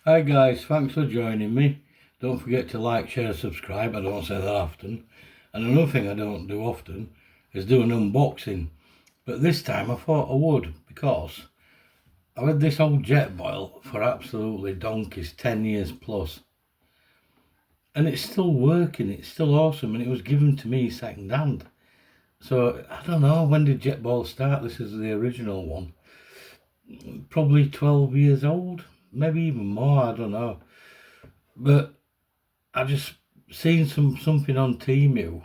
Hi guys, thanks for joining me. Don't forget to like, share, subscribe. I don't say that often. And another thing I don't do often is do an unboxing. But this time I thought I would, because I've had this old Jetboil for absolutely donkeys, 10 years plus. And it's still working, it's still awesome, and it was given to me second hand. So I don't know, when did Jetboil start? This is the original one. Probably 12 years old, maybe even more, I don't know. But I just seen something on temu,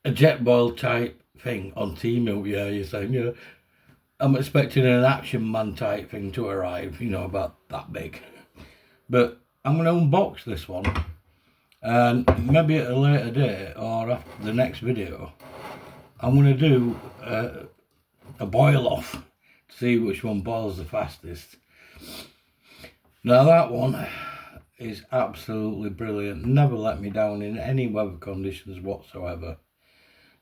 a Jetboil type thing on temu. Yeah, you're saying, yeah. I'm expecting an Action Man type thing to arrive, about that big. But I'm going to unbox this one, and maybe at a later date or after the next video, I'm going to do a boil off to see which one boils the fastest. Now that one is absolutely brilliant, never let me down in any weather conditions whatsoever.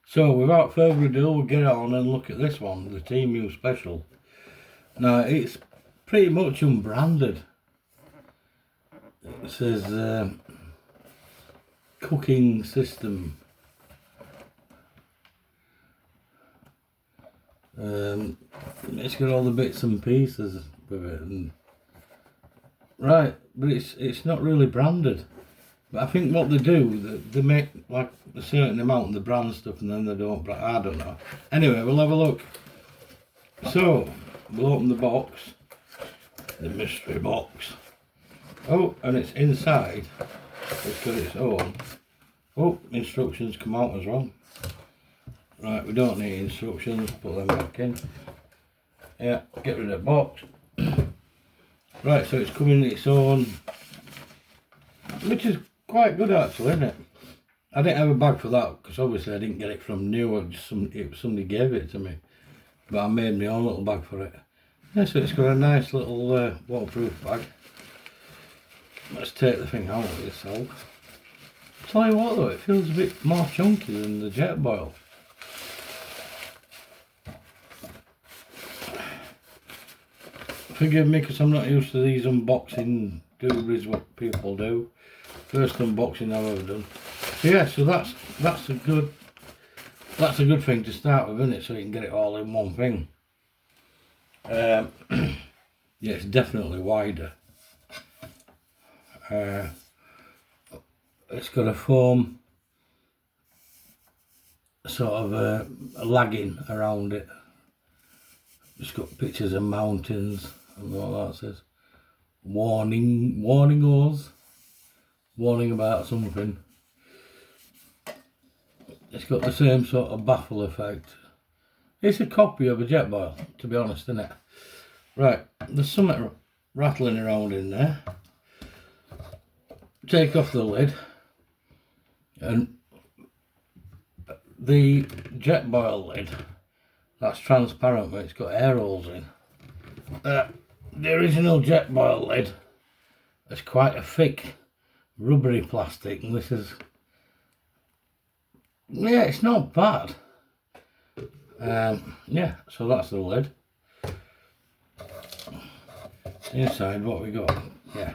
So without further ado, we'll get on and look at this one, the temu special. Now it's pretty much unbranded. It says cooking system. It's got all the bits and pieces with it, and right, but it's not really branded. But I think what they do, they make like a certain amount of the brand stuff, and then they don't. I don't know. Anyway, we'll have a look. So we'll open the box, the mystery box. Oh, and it's inside. It's got its own. Oh, instructions come out as well. Right, we don't need instructions. Put them back in. Yeah, get rid of the box. Right, so it's coming in its own, which is quite good actually, isn't it? I didn't have a bag for that because obviously I didn't get it from new. Somebody gave it to me, but I made my own little bag for it. Yeah, so it's got a nice little waterproof bag. Let's take the thing out of itself. Tell you what though, it feels a bit more chunky than the Jetboil. Forgive me because I'm not used to these unboxing doobies what people do. First unboxing I've ever done. So yeah, so that's a good thing to start with, isn't it? So you can get it all in one thing. Yeah, it's definitely wider. It's got a foam sort of a lagging around it. It's got pictures of mountains and what that says. Warning us. Warning about something. It's got the same sort of baffle effect. It's a copy of a Jetboil, to be honest, isn't it? Right, there's something rattling around in there. Take off the lid, and the Jetboil lid, that's transparent, but it's got air holes in. The original Jetboil lid is quite a thick rubbery plastic, and this is, yeah, it's not bad. Yeah, so that's the lid. Inside, what we got? Yeah,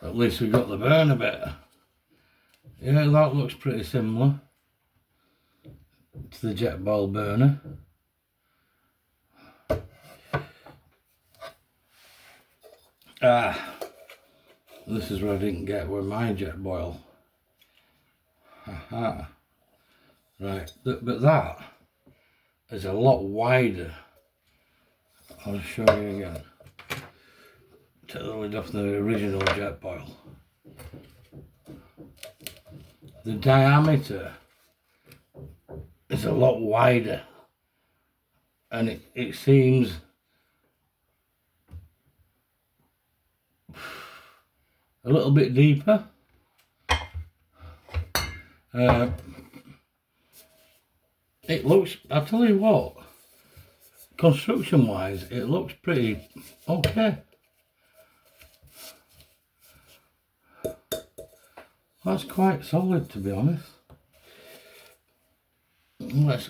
at least we got the burner bit. Yeah, that looks pretty similar to the Jetboil burner. This is where I didn't get with my Jetboil. Aha. Right, but that is a lot wider. I'll show you again. Take the lid off the original Jetboil. The diameter is a lot wider, and it seems a little bit deeper. It looks, I'll tell you what, construction wise, it looks pretty okay. That's quite solid, to be honest. Let's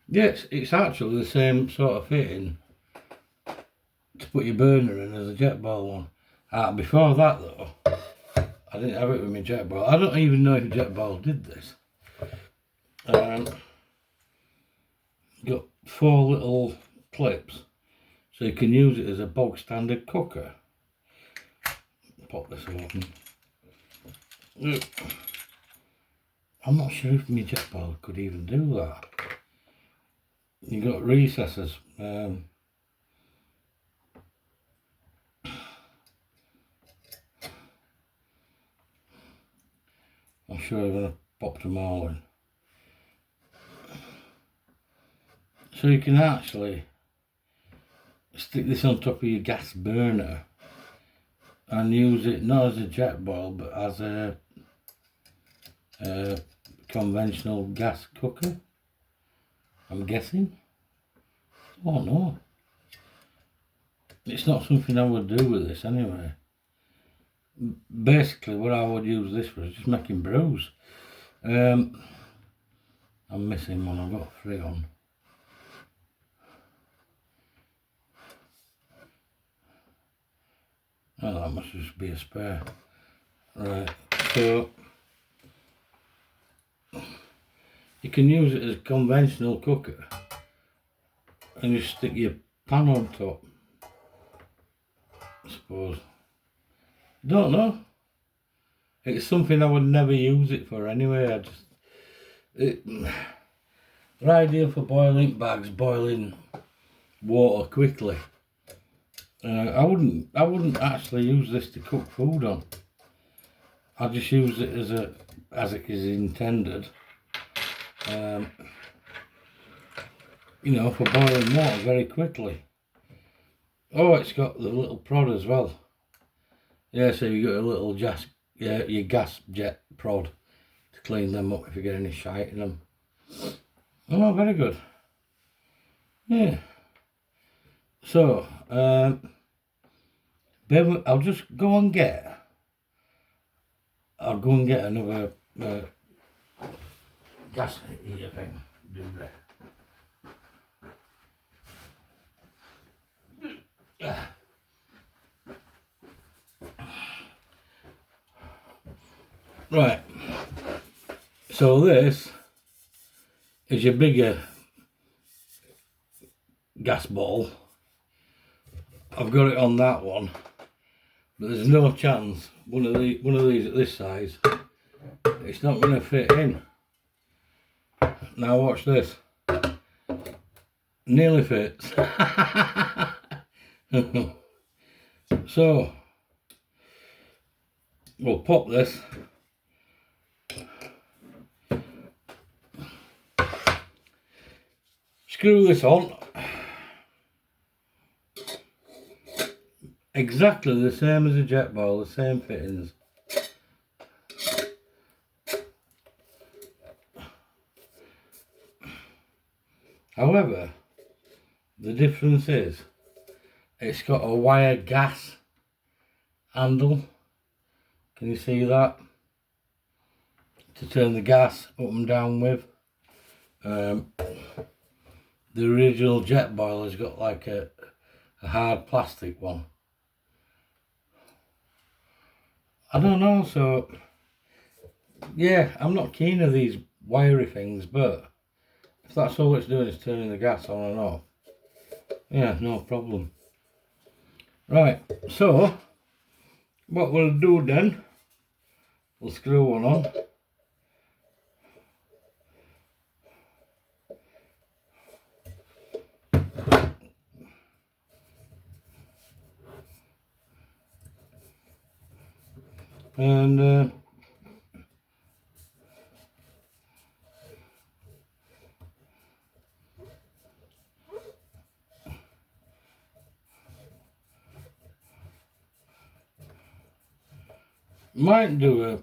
yes, it's actually the same sort of fitting to put your burner in as a jet boil one. Before that though, I didn't have it with my jet boil. I don't even know if jet boil did this. Got 4 little clips, so you can use it as a bog standard cooker. Pop this open. I'm not sure if my jet boil could even do that. You got recesses. I'm sure I'm gonna pop them all in. So you can actually stick this on top of your gas burner and use it not as a jet boil but as a conventional gas cooker, I'm guessing. I don't know. It's not something I would do with this anyway. Basically what I would use this for is just making brews. I'm missing one, I've got 3 on. Oh, that must just be a spare. Right, so you can use it as a conventional cooker and just stick your pan on top, I suppose. Don't know. It's something I would never use it for anyway. They're ideal for boiling bags, boiling water quickly. I wouldn't actually use this to cook food on. I just use it as it is intended. You know, for boiling water very quickly. Oh, it's got the little prod as well. Yeah, so you got a little your gas jet prod to clean them up if you get any shite in them. Oh, very good. Yeah. So, I'll just go and get. I'll go and get another gas heater thing. Do that. Right, so this is your bigger gas ball. I've got it on that one, but there's no chance one of these at this size, it's not going to fit in. Now watch this. Nearly fits. So we'll pop this. Screw this on. Exactly the same as a jet boil, the same fittings. However, the difference is it's got a wire gas handle. Can you see that? To turn the gas up and down with. The original jet boiler has got like a hard plastic one. I don't know, so yeah, I'm not keen on these wiry things, but if that's all it's doing is turning the gas on and off, yeah, no problem. Right, so what we'll do then, we'll screw one on. And I might do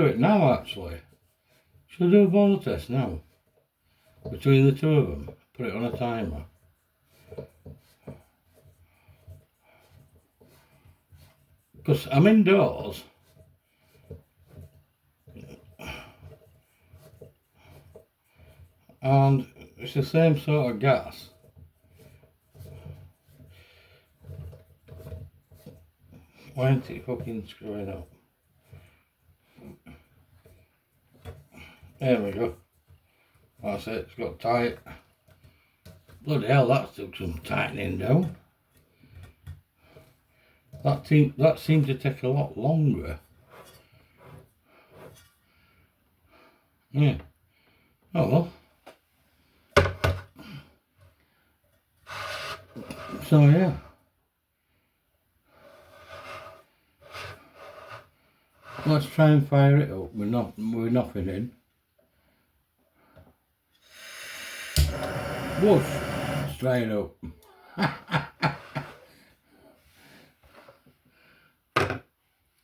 it now actually. Should I do a boil test now? Between the two of them, put it on a timer. Because I'm indoors. And it's the same sort of gas. Why ain't it fucking screwing up? There we go. That's it, it's got tight. Bloody hell, that took some tightening down. That seemed to take a lot longer. Yeah. Oh well. So yeah. Let's try and fire it up with nothing in. Whoosh! Straight up.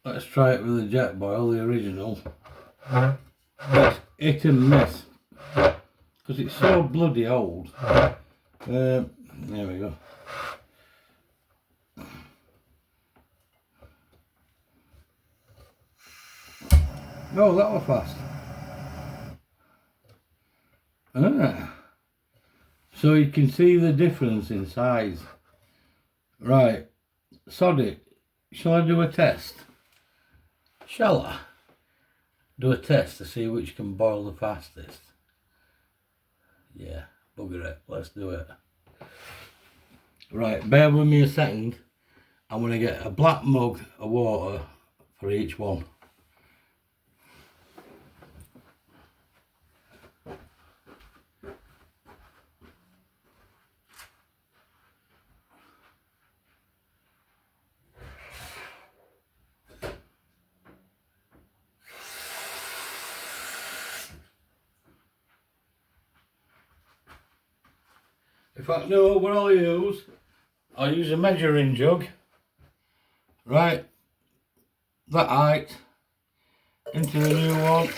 Let's try it with the jet boil, the original. It's hit and miss. Because it's so bloody old. There we go. Oh, that was fast. So you can see the difference in size. Right, sod it. Shall I do a test? Shall I do a test to see which can boil the fastest? Yeah, bugger it, let's do it. Right, bear with me a second. I'm going to get a black mug of water for each one. If I know what I'll use a measuring jug. Right, that height into the new one.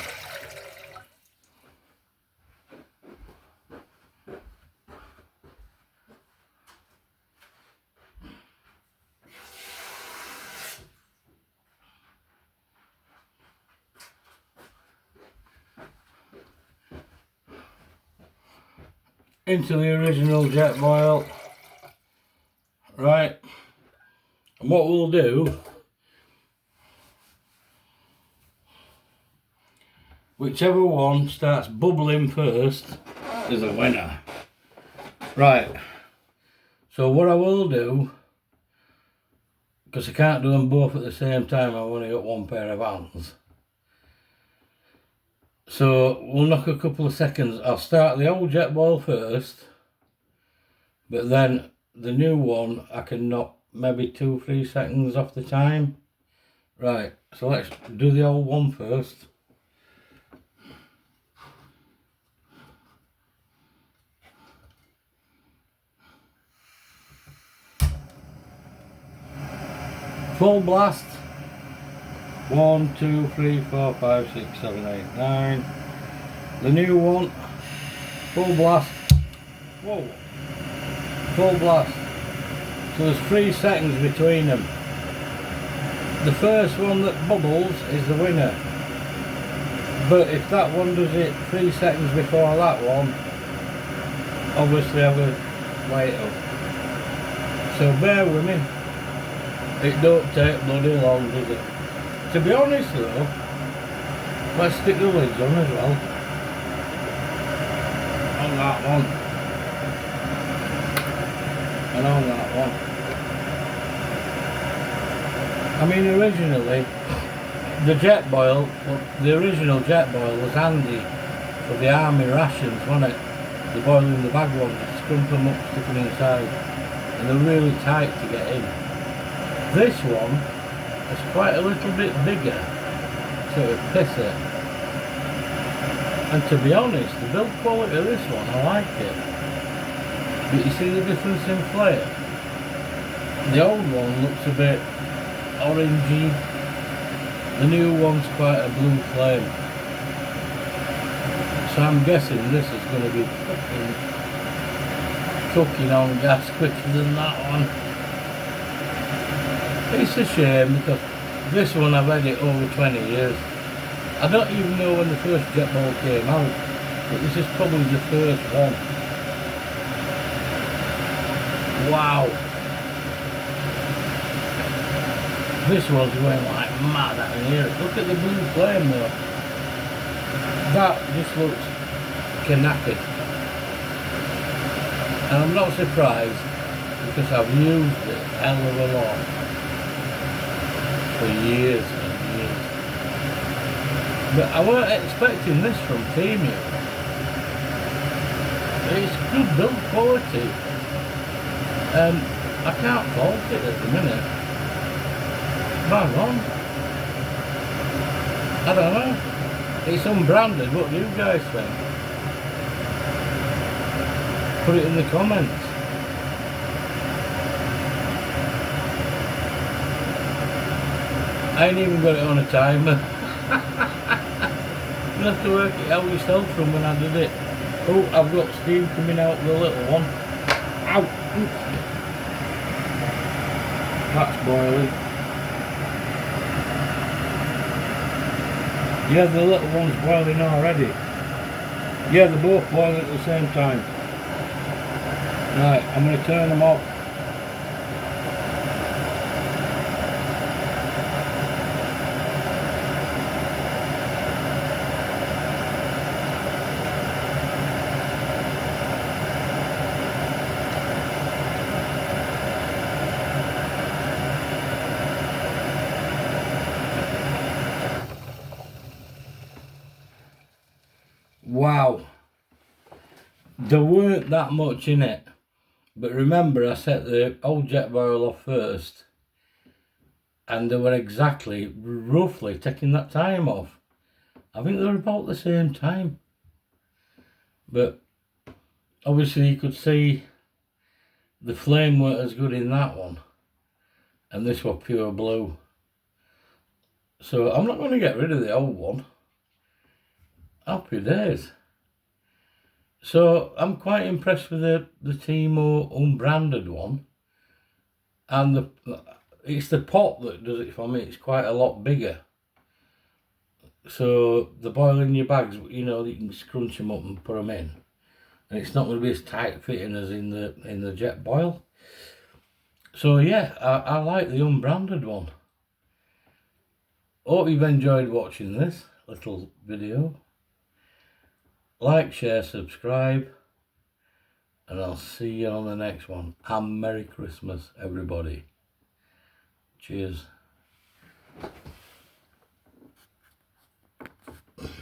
Into the original jet boil. Right, and what we'll do, whichever one starts bubbling first is a winner. Right, so what I will do, because I can't do them both at the same time, I've only got one pair of hands. So we'll knock a couple of seconds. I'll start the old jet boil first, but then the new one I can knock maybe 2-3 seconds off the time. Right, so let's do the old one first. Full blast. 1, 2, 3, 4, 5, 6, 7, 8, 9. The new one, full blast. Whoa, full blast. So there's 3 seconds between them. The first one that bubbles is the winner. But if that one does it 3 seconds before that one, obviously I will light up. So bear with me. It don't take bloody long, does it? To be honest though, let's stick the lids on as well. On that one. And on that one. I mean originally, the original jet boil was handy for the army rations, wasn't it? The boil in the bag ones, scrump them up, stick them inside. And they're really tight to get in. This one is quite a little bit bigger, so it piss it. And to be honest, the build quality of this one, I like it. But you see the difference in flare? The old one looks a bit orangey. The new one's quite a blue flame. So I'm guessing this is going to be cooking on gas quicker than that one. It's a shame because this one I've had it over 20 years. I don't even know when the first jet boil came out, but this is probably the first one. Wow. This one's going like mad out in here. Look at the blue flame though. That just looks knackered. And I'm not surprised because I've used it hell of a lot for years and years. But I weren't expecting this from Temu. It's good build quality. I can't fault it at the minute. Bang on. I don't know. It's unbranded. What do you guys think? Put it in the comments. I ain't even got it on a timer. You have to work it out yourself from when I did it. Oh, I've got steam coming out the little one. Ow! That's boiling. Yeah, the little one's boiling already. Yeah, they're both boiling at the same time. Right, I'm going to turn them off. Wow, there weren't that much in it, but remember I set the old jet boil off first and they were exactly, roughly taking that time off. I think they were about the same time, but obviously you could see the flame weren't as good in that one and this was pure blue. So I'm not going to get rid of the old one. Happy days. So I'm quite impressed with the temu unbranded one, and it's the pot that does it for me. It's quite a lot bigger, so the boil in your bags, you know, you can scrunch them up and put them in, and it's not going to be as tight fitting as in the jet boil. So yeah, I like the unbranded one. Hope you've enjoyed watching this little video. Like, share, subscribe, and I'll see you on the next one. And Merry Christmas, everybody. Cheers.